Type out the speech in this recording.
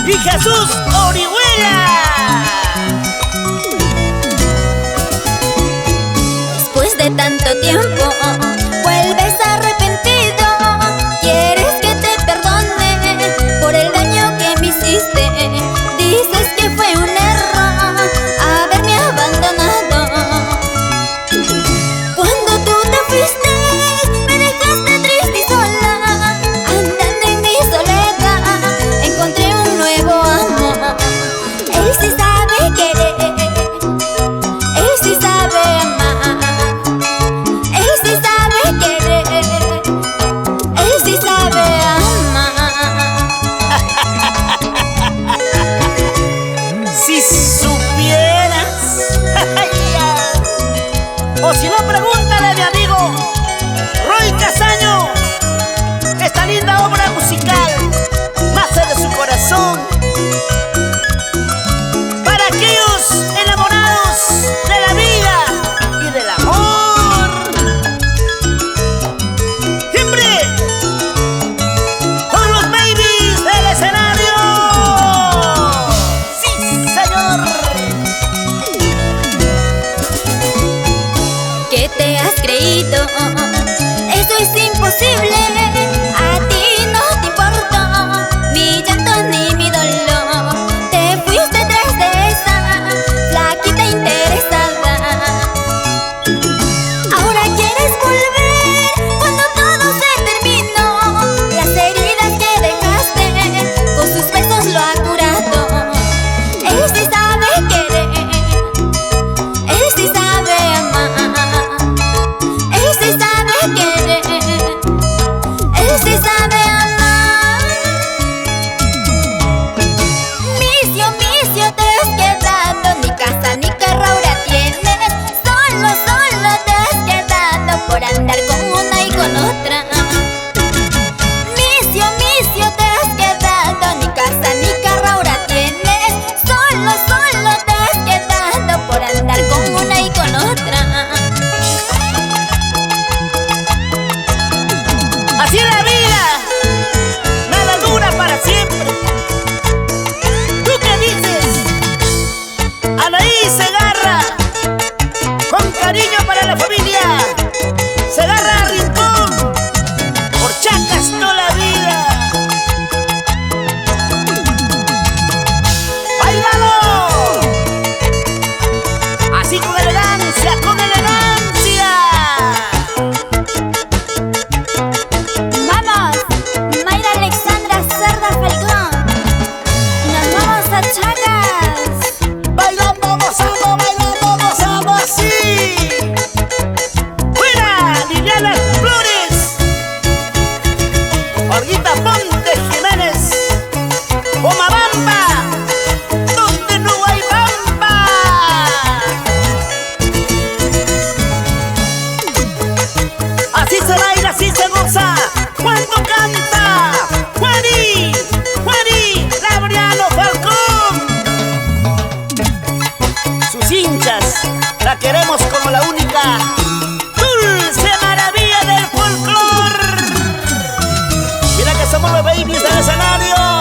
y Jesús Orihuela. Después de tanto tiempo, vuelves arrepentido. Quieres que te perdone por el daño que me hiciste. Dices que fue un error haberme abandonado. Cuando tú te fuiste, me dejaste triste y sola. Andando en mi soledad, encontré un nuevo amor. Él sí sabe querer, él sí sabe amar. Él sí sabe querer, él sí sabe amar. Si supieras, o si no, pregúntale a mi amigo Roy Casaño. Esta linda obra musical nace de su corazón para aquellos enamorados de la vida y del amor. Siempre con los babies del escenario. Sí, señor. ¿Qué te has creído? Eso es imposible. A ti no te importó mi llanto ni mi dolor. Te fuiste tras de esa flaquita interesada. Ahora quieres volver cuando todo se terminó. Las heridas que dejaste con sus besos lo ha curado. Él sí sabe querer, él sí sabe amar. Él sí sabe querer, él sí sabe amar. Misio, te has quedado. Ni casa ni carro ahora tienes. Solo te has quedado por andar con una y con otra. Misio, te has quedado. Ni casa ni carro ahora tienes. Solo te has quedado por andar con una y con otra. Así es la vida, nada dura para siempre. ¿Tú qué dices? Anaí Segarra, con cariño para la familia Segarra Rincón, por Chacas toda la vida. ¡Báilalo! Así con elegancia, con elegancia. Vamos, Mayra Alexandra Cerda Falcón. Nos vamos a Chacas. Bailando, gozamos, sí. ¡Fuera! Liliana Flores, Olguita Ponte Jiménez, Pomabamba, donde no hay bamba. Así se baila, así se goza cuando canta Juani Laureano Falcón. Sus hinchas la queremos como la única dulce maravilla del folclor. Mira que somos los babies del escenario.